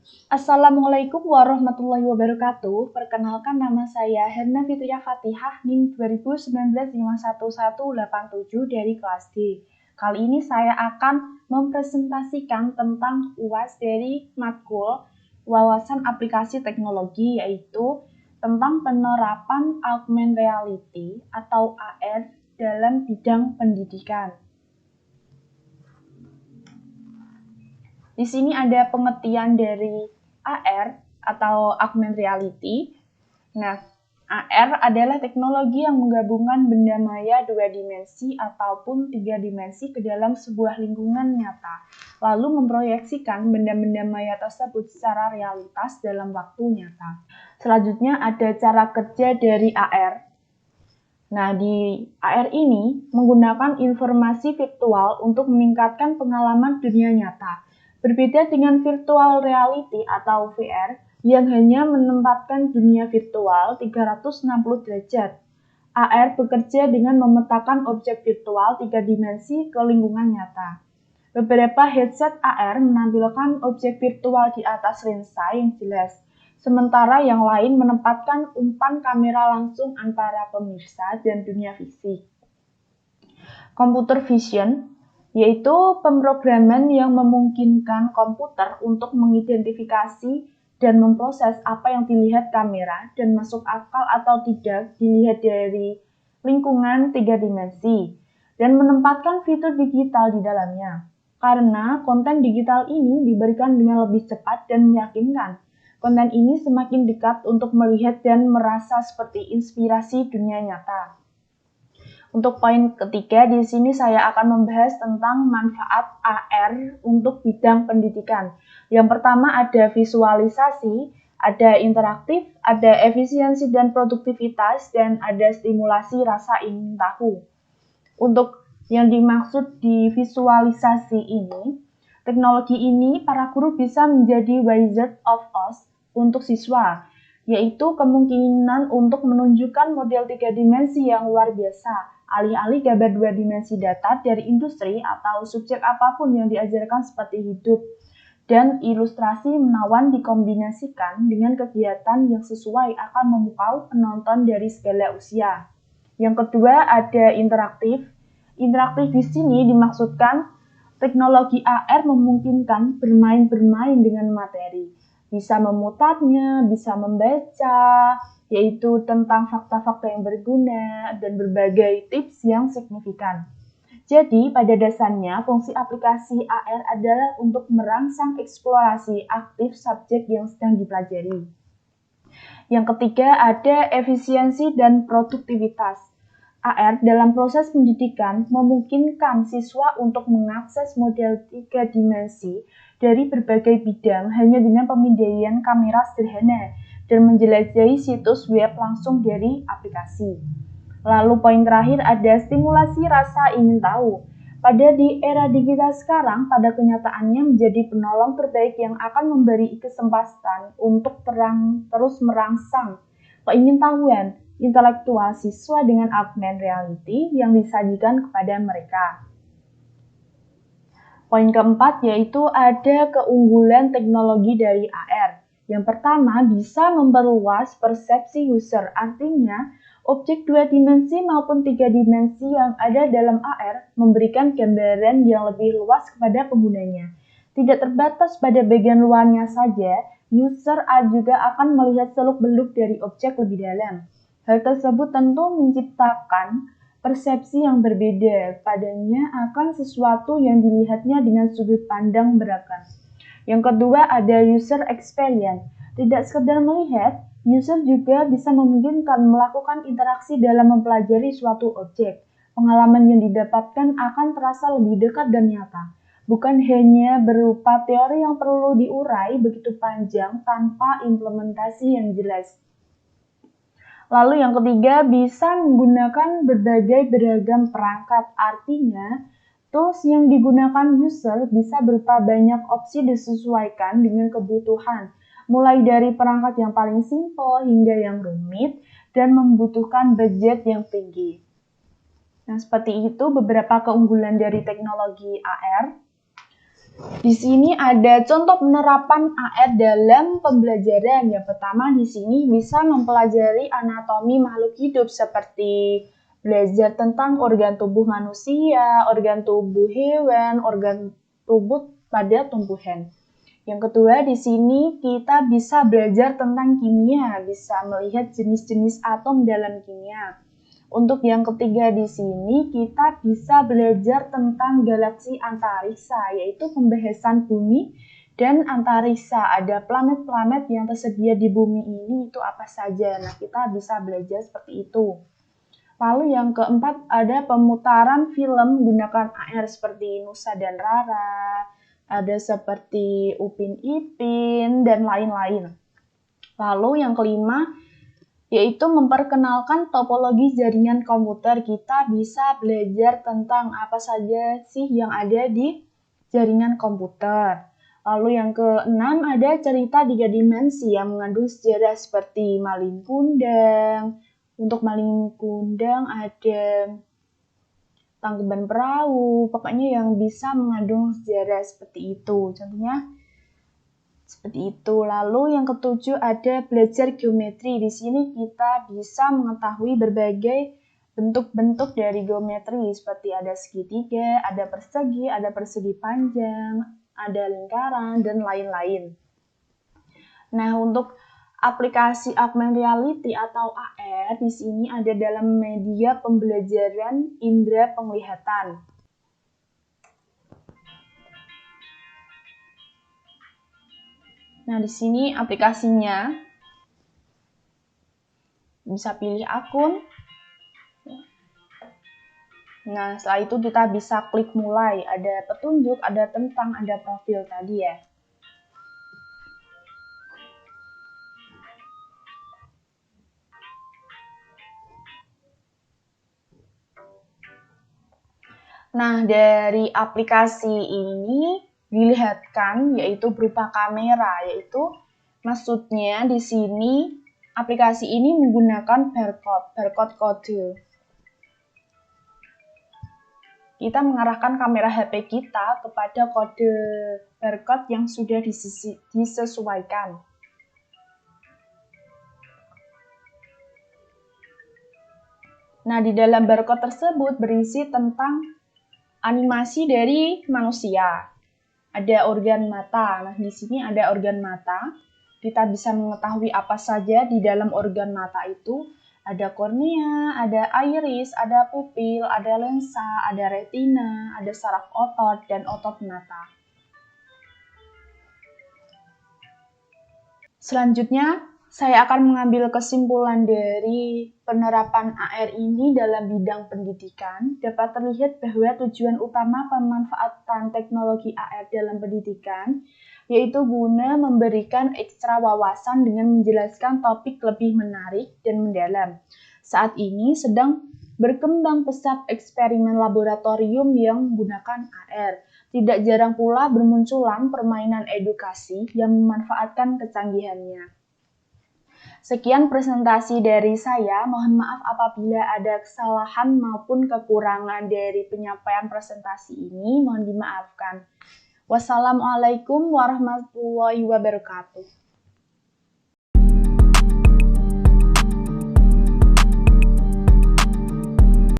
Assalamualaikum warahmatullahi wabarakatuh. Perkenalkan, nama saya Herna Fitria Fatihah, NIM 2019511187 dari kelas D. Kali ini saya akan mempresentasikan tentang UAS dari matkul wawasan aplikasi teknologi, yaitu tentang penerapan augmented reality atau AR dalam bidang pendidikan. Di sini ada pengertian dari AR atau augmented reality. Nah, AR adalah teknologi yang menggabungkan benda maya 2 dimensi ataupun 3 dimensi ke dalam sebuah lingkungan nyata, lalu memproyeksikan benda-benda maya tersebut secara realitas dalam waktu nyata. Selanjutnya ada cara kerja dari AR. Nah, di AR ini menggunakan informasi virtual untuk meningkatkan pengalaman dunia nyata. Berbeda dengan virtual reality atau VR yang hanya menempatkan dunia virtual 360 derajat. AR bekerja dengan memetakan objek virtual 3 dimensi ke lingkungan nyata. Beberapa headset AR menampilkan objek virtual di atas lensa yang jelas, sementara yang lain menempatkan umpan kamera langsung antara pemirsa dan dunia fisik. Computer vision yaitu pemrograman yang memungkinkan komputer untuk mengidentifikasi dan memproses apa yang dilihat kamera dan masuk akal atau tidak dilihat dari lingkungan 3 dimensi, dan menempatkan fitur digital di dalamnya. Karena konten digital ini diberikan dengan lebih cepat dan meyakinkan, konten ini semakin dekat untuk melihat dan merasa seperti inspirasi dunia nyata. Untuk poin ketiga, di sini saya akan membahas tentang manfaat AR untuk bidang pendidikan. Yang pertama ada visualisasi, ada interaktif, ada efisiensi dan produktivitas, dan ada stimulasi rasa ingin tahu. Untuk yang dimaksud di visualisasi ini, teknologi ini para guru bisa menjadi Wizard of Oz untuk siswa, yaitu kemungkinan untuk menunjukkan model 3 dimensi yang luar biasa, alih-alih gambar 2 dimensi datar dari industri atau subjek apapun yang diajarkan seperti hidup, dan ilustrasi menawan dikombinasikan dengan kegiatan yang sesuai akan memukau penonton dari segala usia. Yang kedua ada interaktif. Interaktif di sini dimaksudkan teknologi AR memungkinkan bermain-bermain dengan materi, bisa memutarnya, bisa membaca, yaitu tentang fakta-fakta yang berguna dan berbagai tips yang signifikan. Jadi, pada dasarnya, fungsi aplikasi AR adalah untuk merangsang eksplorasi aktif subjek yang sedang dipelajari. Yang ketiga, ada efisiensi dan produktivitas. AR dalam proses pendidikan memungkinkan siswa untuk mengakses model 3 dimensi dari berbagai bidang hanya dengan pemindaian kamera sederhana dan menjelajahi situs web langsung dari aplikasi. Lalu poin terakhir ada stimulasi rasa ingin tahu. Pada di era digital sekarang, pada kenyataannya menjadi penolong terbaik yang akan memberi kesempatan untuk terus merangsang keingintahuan intelektual siswa dengan augmented reality yang disajikan kepada mereka. Poin keempat yaitu ada keunggulan teknologi dari AR. Yang pertama, bisa memperluas persepsi user, artinya objek 2 dimensi maupun 3 dimensi yang ada dalam AR memberikan gambaran yang lebih luas kepada penggunanya. Tidak terbatas pada bagian luarnya saja, user juga akan melihat seluk-beluk dari objek lebih dalam. Hal tersebut tentu menciptakan persepsi yang berbeda padanya akan sesuatu yang dilihatnya dengan sudut pandang beragam. Yang kedua ada user experience. Tidak sekedar melihat, user juga bisa memungkinkan melakukan interaksi dalam mempelajari suatu objek. Pengalaman yang didapatkan akan terasa lebih dekat dan nyata, bukan hanya berupa teori yang perlu diurai begitu panjang tanpa implementasi yang jelas. Lalu yang ketiga, bisa menggunakan berbagai beragam perangkat, artinya tools yang digunakan user bisa berupa banyak opsi disesuaikan dengan kebutuhan, mulai dari perangkat yang paling simpel hingga yang rumit dan membutuhkan budget yang tinggi. Nah, seperti itu beberapa keunggulan dari teknologi AR. Di sini ada contoh penerapan AR dalam pembelajaran. Yang pertama di sini bisa mempelajari anatomi makhluk hidup seperti belajar tentang organ tubuh manusia, organ tubuh hewan, organ tubuh pada tumbuhan. Yang kedua di sini kita bisa belajar tentang kimia, bisa melihat jenis-jenis atom dalam kimia. Untuk yang ketiga di sini kita bisa belajar tentang galaksi antariksa, yaitu pembahasan bumi dan antariksa. Ada planet-planet yang tersedia di bumi ini itu apa saja. Nah, kita bisa belajar seperti itu. Lalu yang keempat ada pemutaran film menggunakan AR seperti Nusa dan Rara, ada seperti Upin Ipin dan lain-lain. Lalu yang kelima yaitu memperkenalkan topologi jaringan komputer. Kita bisa belajar tentang apa saja sih yang ada di jaringan komputer. Lalu yang keenam ada cerita 3 dimensi yang mengandung sejarah seperti Malin Kundang. Untuk Malin Kundang ada Tangkuban Perahu, pokoknya yang bisa mengandung sejarah seperti itu. Contohnya seperti itu. Lalu yang ketujuh ada belajar geometri. Di sini kita bisa mengetahui berbagai bentuk-bentuk dari geometri seperti ada segitiga, ada persegi panjang, ada lingkaran dan lain-lain. Nah, untuk aplikasi augmented reality atau AR di sini ada dalam media pembelajaran indera penglihatan. Nah, di sini aplikasinya bisa pilih akun. Nah, setelah itu kita bisa klik mulai. Ada petunjuk, ada tentang, ada profil tadi ya. Nah, dari aplikasi ini dilihatkan yaitu berupa kamera, yaitu maksudnya di sini aplikasi ini menggunakan barcode kode. Kita mengarahkan kamera HP kita kepada kode barcode yang sudah disesuaikan. Nah, di dalam barcode tersebut berisi tentang animasi dari manusia. Ada organ mata. Nah, di sini ada organ mata. Kita bisa mengetahui apa saja di dalam organ mata itu. Ada kornea, ada iris, ada pupil, ada lensa, ada retina, ada saraf otot, dan otot mata. Selanjutnya, saya akan mengambil kesimpulan dari penerapan AR ini dalam bidang pendidikan. Dapat terlihat bahwa tujuan utama pemanfaatan teknologi AR dalam pendidikan yaitu guna memberikan ekstra wawasan dengan menjelaskan topik lebih menarik dan mendalam. Saat ini sedang berkembang pesat eksperimen laboratorium yang menggunakan AR. Tidak jarang pula bermunculan permainan edukasi yang memanfaatkan kecanggihannya. Sekian presentasi dari saya, mohon maaf apabila ada kesalahan maupun kekurangan dari penyampaian presentasi ini, mohon dimaafkan. Wassalamualaikum warahmatullahi wabarakatuh.